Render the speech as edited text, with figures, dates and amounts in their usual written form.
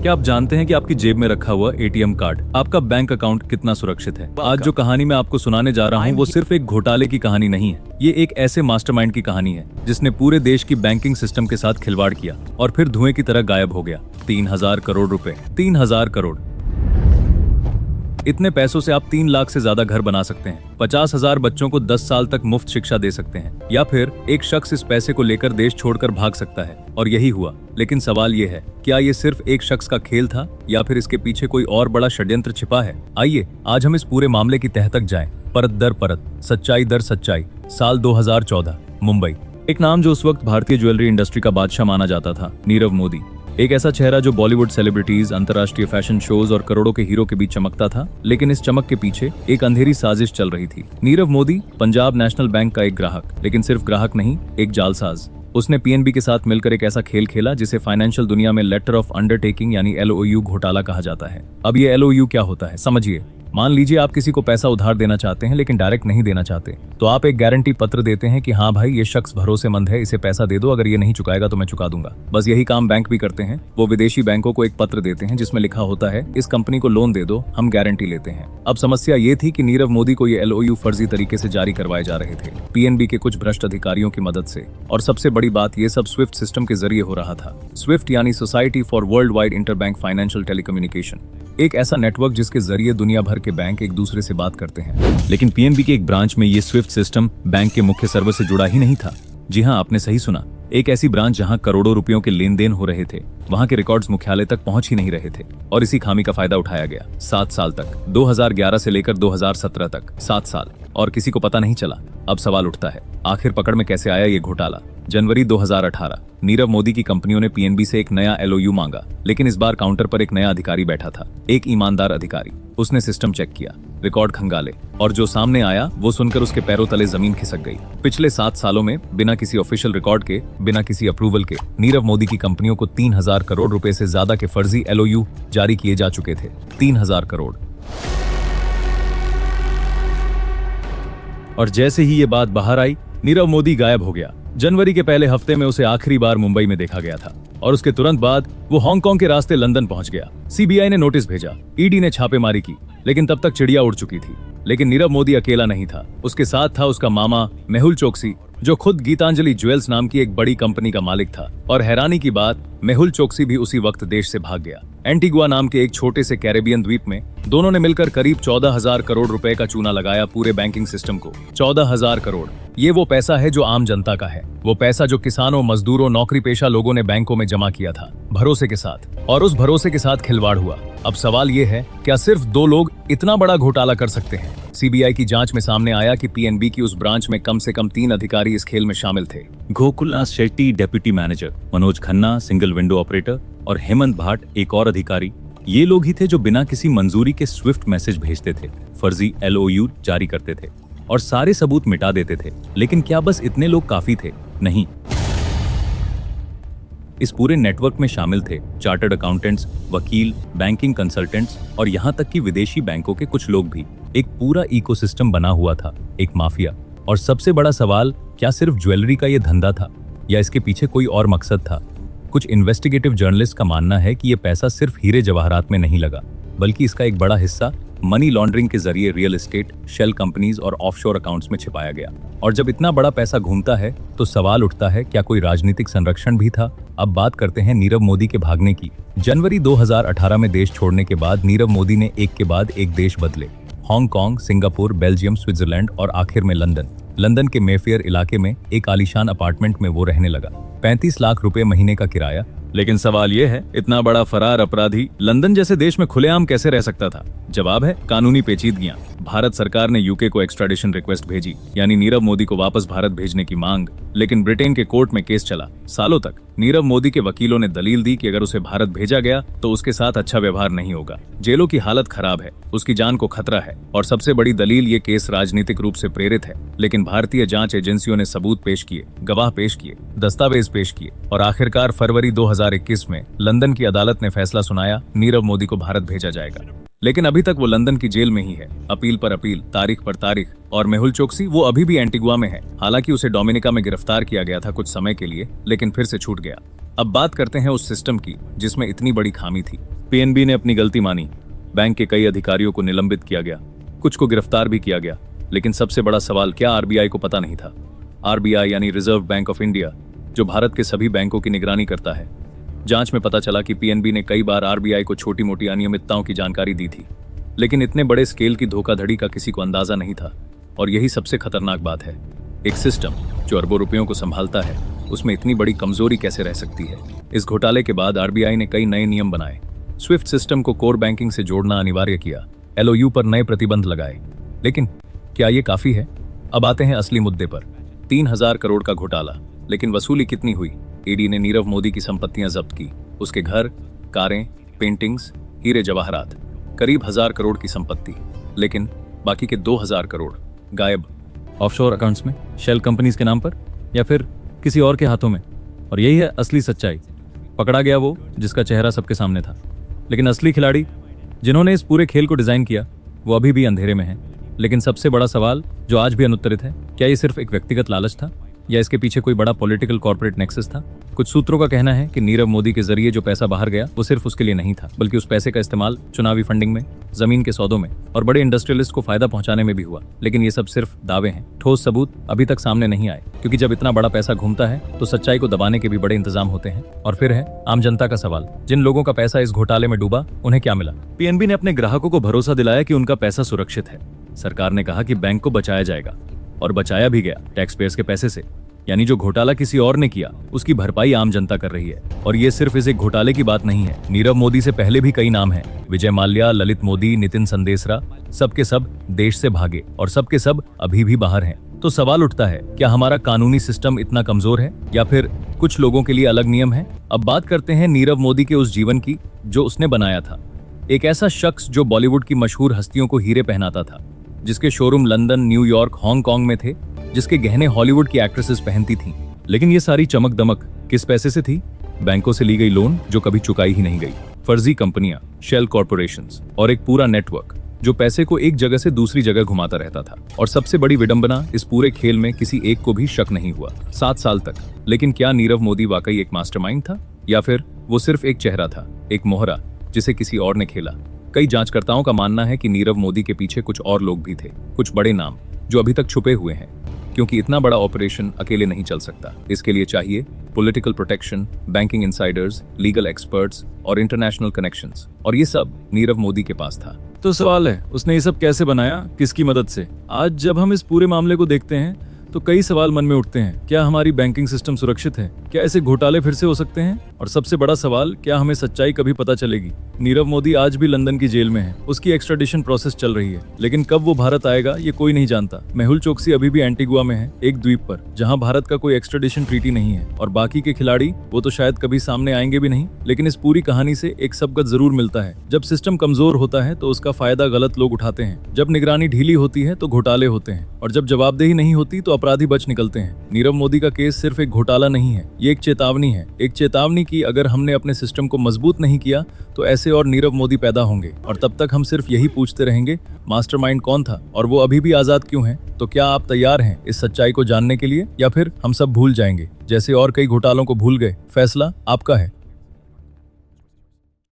क्या आप जानते हैं कि आपकी जेब में रखा हुआ एटीएम कार्ड आपका बैंक अकाउंट कितना सुरक्षित है? आज जो कहानी मैं आपको सुनाने जा रहा हूँ वो सिर्फ एक घोटाले की कहानी नहीं है। ये एक ऐसे मास्टरमाइंड की कहानी है जिसने पूरे देश की बैंकिंग सिस्टम के साथ खिलवाड़ किया और फिर धुएं की तरह गायब हो गया। 3000 करोड़ रुपए, 3000 करोड़। इतने पैसों से आप 3 लाख से ज्यादा घर बना सकते हैं, 50,000 बच्चों को 10 साल तक मुफ्त शिक्षा दे सकते हैं, या फिर एक शख्स इस पैसे को लेकर देश छोड़कर भाग सकता है। और यही हुआ। लेकिन सवाल ये है, क्या ये सिर्फ एक शख्स का खेल था या फिर इसके पीछे कोई और बड़ा षड्यंत्र छिपा है? आइए आज हम इस पूरे मामले की तह तक जाएं, परत दर परत, सच्चाई दर सच्चाई। साल 2014, मुंबई। एक नाम जो उस वक्त भारतीय ज्वेलरी इंडस्ट्री का बादशाह माना जाता था, नीरव मोदी। एक ऐसा चेहरा जो बॉलीवुड सेलिब्रिटीज, अंतर्राष्ट्रीय फैशन शोज और करोड़ों के हीरो के बीच चमकता था। लेकिन इस चमक के पीछे एक अंधेरी साजिश चल रही थी। नीरव मोदी पंजाब नेशनल बैंक का एक ग्राहक, लेकिन सिर्फ ग्राहक नहीं, एक जालसाज। उसने पीएनबी के साथ मिलकर एक ऐसा खेल खेला जिसे फाइनेंशियल दुनिया में लेटर ऑफ अंडरटेकिंग यानी LOU घोटाला कहा जाता है। अब ये LOU क्या होता है, समझिए। मान लीजिए आप किसी को पैसा उधार देना चाहते हैं लेकिन डायरेक्ट नहीं देना चाहते, तो आप एक गारंटी पत्र देते हैं कि हाँ भाई, ये शख्स भरोसेमंद है, इसे पैसा दे दो, अगर ये नहीं चुकाएगा तो मैं चुका दूंगा। बस यही काम बैंक भी करते हैं। वो विदेशी बैंकों को एक पत्र देते हैं जिसमें लिखा होता है, इस कंपनी को लोन दे दो, हम गारंटी लेते हैं। अब समस्या ये थी कि नीरव मोदी को ये LOU फर्जी तरीके से जारी करवाए जा रहे थे, पीएनबी के कुछ भ्रष्ट अधिकारियों की मदद से। और सबसे बड़ी बात, ये सब स्विफ्ट सिस्टम के जरिए हो रहा था। स्विफ्ट यानी society for world wide interbank financial telecommunication, एक ऐसा नेटवर्क जिसके जरिए दुनिया भर के बैंक एक दूसरे से बात करते हैं। लेकिन पीएनबी के एक ब्रांच में ये स्विफ्ट सिस्टम बैंक के मुख्य सर्वर से जुड़ा ही नहीं था। जी हाँ, आपने सही सुना, एक ऐसी ब्रांच जहां करोड़ों रुपयों के लेन देन हो रहे थे, वहां के रिकॉर्ड्स मुख्यालय तक पहुंच ही नहीं रहे थे। और इसी खामी का फायदा उठाया गया। 7 साल तक, 2011 से लेकर 2017 तक, 7 साल, और किसी को पता नहीं चला। अब सवाल उठता है, आखिर पकड़ में कैसे आया ये घोटाला? जनवरी 2018, नीरव मोदी की कंपनियों ने पीएनबी से एक नया LOU मांगा, लेकिन इस बार काउंटर पर एक नया अधिकारी बैठा था, एक ईमानदार अधिकारी। उसने सिस्टम चेक किया, रिकॉर्ड खंगाले, और जो सामने आया वो सुनकर उसके पैरों तले जमीन खिसक गई। पिछले 7 सालों में बिना किसी ऑफिशियल रिकॉर्ड के, बिना किसी अप्रूवल के, नीरव मोदी की कंपनियों को 3000 करोड़ रुपए से ज्यादा के फर्जी LOU जारी किए जा चुके थे। 3000 करोड़। और जैसे ही ये बात बाहर आई, नीरव मोदी गायब हो गया। जनवरी के पहले हफ्ते में उसे आखिरी बार मुंबई में देखा गया था, और उसके तुरंत बाद वो हांगकांग के रास्ते लंदन पहुंच गया। CBI ने नोटिस भेजा, ED ने छापेमारी की, लेकिन तब तक चिड़िया उड़ चुकी थी। लेकिन नीरव मोदी अकेला नहीं था। उसके साथ था उसका मामा मेहुल चोकसी, जो खुद गीतांजलि ज्वेल्स नाम की एक बड़ी कंपनी का मालिक था। और हैरानी की बात, मेहुल चोकसी भी उसी वक्त देश से भाग गया। एंटीगुआ नाम के एक छोटे से कैरेबियन द्वीप में दोनों ने मिलकर करीब 14,000 करोड़ रुपए का चूना लगाया पूरे बैंकिंग सिस्टम को। 14,000 करोड़। ये वो पैसा है जो आम जनता का है, वो पैसा जो किसानों, मजदूरों, नौकरी पेशा लोगों ने बैंकों में जमा किया था, भरोसे के साथ। और उस भरोसे के साथ खिलवाड़ हुआ। अब सवाल ये है, क्या सिर्फ 2 लोग इतना बड़ा घोटाला कर सकते हैं? CBI की जांच में सामने आया कि पीएनबी की उस ब्रांच में कम से कम 3 अधिकारी इस खेल में शामिल थे। Gokulnath Shetty deputy manager, Manoj Khanna single window operator, और हेमंत भाट एक और अधिकारी। ये लोग ही थे जो बिना किसी मंजूरी के स्विफ्ट मैसेज भेजते थे, फर्जी LOU जारी करते थे और सारे सबूत मिटा देते थे। लेकिन क्या बस इतने लोग काफी थे? नहीं। इस पूरे नेटवर्क में शामिल थे चार्टर्ड अकाउंटेंट्स, वकील, बैंकिंग कंसल्टेंट्स और यहाँ तक कि विदेशी बैंकों के कुछ लोग भी। एक पूरा इकोसिस्टम बना हुआ था, एक माफिया। और सबसे बड़ा सवाल, क्या सिर्फ ज्वेलरी का ये धंधा था या इसके पीछे कोई और मकसद था? कुछ इन्वेस्टिगेटिव जर्नलिस्ट का मानना है कि ये पैसा सिर्फ हीरे जवाहरात में नहीं लगा, बल्कि इसका एक बड़ा हिस्सा मनी लॉन्ड्रिंग के जरिए रियल एस्टेट, शेल कंपनीज और ऑफशोर अकाउंट्स में छिपाया गया। और जब इतना बड़ा पैसा घूमता है तो सवाल उठता है, क्या कोई राजनीतिक संरक्षण भी था? अब बात करते हैं नीरव मोदी के भागने की। जनवरी 2018 में देश छोड़ने के बाद नीरव मोदी ने एक के बाद एक देश बदले। हांगकांग, सिंगापुर, बेल्जियम, स्विट्जरलैंड और आखिर में लंदन। लंदन के मेफेयर इलाके में एक आलीशान अपार्टमेंट में वो रहने लगा। 35 लाख रुपए महीने का किराया। लेकिन सवाल ये है, इतना बड़ा फरार अपराधी लंदन जैसे देश में खुलेआम कैसे रह सकता था? जवाब है, कानूनी पेचीदगियां। भारत सरकार ने यूके को एक्स्ट्राडिशन रिक्वेस्ट भेजी, यानी नीरव मोदी को वापस भारत भेजने की मांग। लेकिन ब्रिटेन के कोर्ट में केस चला सालों तक। नीरव मोदी के वकीलों ने दलील दी कि अगर उसे भारत भेजा गया तो उसके साथ अच्छा व्यवहार नहीं होगा, जेलों की हालत खराब है, उसकी जान को खतरा है। और सबसे बड़ी दलील, ये केस राजनीतिक रूप से प्रेरित है। लेकिन भारतीय जांच एजेंसियों ने सबूत पेश किए, गवाह पेश किए, दस्तावेज पेश किए और आखिरकार फरवरी 2021 में लंदन की अदालत ने फैसला सुनाया, नीरव मोदी को भारत भेजा जाएगा। लेकिन अभी तक वो लंदन की जेल में ही है, अपील पर अपील, तारीख पर तारीख। और मेहुल चोकसी वो अभी भी एंटीगुआ में है। हालांकि उसे डोमिनिका में गिरफ्तार किया गया था कुछ समय के लिए, लेकिन फिर से छूट गया। अब बात करते हैं उस सिस्टम की जिसमें इतनी बड़ी खामी थी। पीएनबी ने अपनी गलती मानी। बैंक के कई अधिकारियों को निलंबित किया गया, कुछ को गिरफ्तार भी किया गया। लेकिन सबसे बड़ा सवाल, क्या आरबीआई को पता नहीं था? आरबीआई यानी रिजर्व बैंक ऑफ इंडिया, जो भारत के सभी बैंकों की निगरानी करता है। जांच में पता चला कि पीएनबी ने कई बार आरबीआई को छोटी मोटी अनियमितताओं की जानकारी दी थी, लेकिन इतने बड़े स्केल की धोखाधड़ी का किसी को अंदाजा नहीं था। और यही सबसे खतरनाक बात है, एक सिस्टम जो अरबों रुपयों को संभालता है, उसमें इतनी बड़ी कमजोरी कैसे रह सकती है? इस घोटाले के बाद आरबीआई ने कई नए नियम बनाए, स्विफ्ट सिस्टम को कोर बैंकिंग से जोड़ना अनिवार्य किया, एलओयू पर नए प्रतिबंध लगाए। लेकिन क्या ये काफी है? अब आते हैं असली मुद्दे पर। 3000 करोड़ का घोटाला, लेकिन वसूली कितनी हुई? ईडी ने नीरव मोदी की संपत्तियां जब्त की, उसके घर, कारें, पेंटिंग्स, हीरे जवाहरात, करीब 1000 करोड़ की संपत्ति। लेकिन बाकी के 2000 करोड़ गायब, ऑफशोर अकाउंट्स में, शेल कंपनीज के नाम पर, या फिर किसी और के हाथों में। और यही है असली सच्चाई। पकड़ा गया वो जिसका चेहरा सबके सामने था, लेकिन असली खिलाड़ी जिन्होंने इस पूरे खेल को डिजाइन किया, वो अभी भी अंधेरे में है। लेकिन सबसे बड़ा सवाल जो आज भी अनुत्तरित है, क्या ये सिर्फ एक व्यक्तिगत लालच था, या इसके पीछे कोई बड़ा पॉलिटिकल कॉर्पोरेट नेक्सस था? कुछ सूत्रों का कहना है कि नीरव मोदी के जरिए जो पैसा बाहर गया वो सिर्फ उसके लिए नहीं था, बल्कि उस पैसे का इस्तेमाल चुनावी फंडिंग में, जमीन के सौदों में और बड़े इंडस्ट्रियलिस्ट को फायदा पहुंचाने में भी हुआ। लेकिन ये सब सिर्फ दावे हैं, ठोस सबूत अभी तक सामने नहीं आए, क्योंकि जब इतना बड़ा पैसा घूमता है तो सच्चाई को दबाने के भी बड़े इंतजाम होते हैं। और फिर है आम जनता का सवाल, जिन लोगों का पैसा इस घोटाले में डूबा, उन्हें क्या मिला? पीएनबी ने अपने ग्राहकों को भरोसा दिलाया कि उनका पैसा सुरक्षित है। सरकार ने कहा कि बैंक को बचाया जाएगा, और बचाया भी गया, टैक्स पेयर्स के पैसे से। यानी जो घोटाला किसी और ने किया, उसकी भरपाई आम जनता कर रही है। और ये सिर्फ इस एक घोटाले की बात नहीं है, नीरव मोदी से पहले भी कई नाम हैं, विजय माल्या, ललित मोदी, नितिन संदेशरा, सबके सब देश से भागे और सबके सब अभी भी बाहर हैं। तो सवाल उठता है, क्या हमारा कानूनी सिस्टम इतना कमजोर है, या फिर कुछ लोगों के लिए अलग नियम है? अब बात करते हैं नीरव मोदी के उस जीवन की जो उसने बनाया था। एक ऐसा शख्स जो बॉलीवुड की मशहूर हस्तियों को हीरे पहनाता था, जिसके शोरूम लंदन, न्यूयॉर्क, हांगकांग में थे, जिसके गहने हॉलीवुड की एक्ट्रेसेस पहनती थीं। लेकिन ये सारी चमक दमक किस पैसे से थी? बैंकों से ली गई लोन जो कभी चुकाई ही नहीं गई, फर्जी कंपनियां, शेल कॉर्पोरेशंस और एक पूरा नेटवर्क जो पैसे को एक जगह से दूसरी जगह घुमाता रहता था। और सबसे बड़ी विडंबना, इस पूरे खेल में किसी एक को भी शक नहीं हुआ 7 साल तक। लेकिन क्या नीरव मोदी वाकई एक मास्टरमाइंड था, या फिर वो सिर्फ एक चेहरा था, एक मोहरा जिसे किसी और ने खेला? कई जांचकर्ताओं का मानना है कि नीरव मोदी के पीछे कुछ और लोग भी थे, कुछ बड़े नाम जो अभी तक छुपे हुए हैं, क्योंकि इतना बड़ा ऑपरेशन अकेले नहीं चल सकता। इसके लिए चाहिए political protection, banking Insiders, legal experts और इंटरनेशनल कनेक्शंस। और ये सब नीरव मोदी के पास था। तो सवाल है, उसने ये सब कैसे बनाया, किसकी मदद से? आज जब हम इस पूरे मामले को देखते हैं तो कई सवाल मन में उठते हैं। क्या हमारी बैंकिंग सिस्टम सुरक्षित है? क्या ऐसे घोटाले फिर से हो सकते हैं? और सबसे बड़ा सवाल, क्या हमें सच्चाई कभी पता चलेगी? नीरव मोदी आज भी लंदन की जेल में है, उसकी एक्स्ट्राडिशन प्रोसेस चल रही है, लेकिन कब वो भारत आएगा ये कोई नहीं जानता। मेहुल चोकसी अभी भी एंटीगुआ में है, एक द्वीप पर, जहां भारत का कोई एक्स्ट्राडिशन ट्रीटी नहीं है। और बाकी के खिलाड़ी, वो तो शायद कभी सामने आएंगे भी नहीं। लेकिन इस पूरी कहानी से एक सबकत जरूर मिलता है, जब सिस्टम कमजोर होता है तो उसका फायदा गलत लोग उठाते हैं, जब निगरानी ढीली होती है तो घोटाले होते हैं, और जब जवाबदेही नहीं होती तो अपराधी बच निकलते हैं। नीरव मोदी का केस सिर्फ एक घोटाला नहीं है, ये एक चेतावनी है। एक चेतावनी की अगर हमने अपने सिस्टम को मजबूत नहीं किया तो ऐसे और नीरव मोदी पैदा होंगे, और तब तक हम सिर्फ यही पूछते रहेंगे, मास्टरमाइंड कौन था और वो अभी भी आजाद क्यों है? तो क्या आप तैयार हैं इस सच्चाई को जानने के लिए, या फिर हम सब भूल जाएंगे जैसे और कई घोटालों को भूल गए? फैसला आपका है।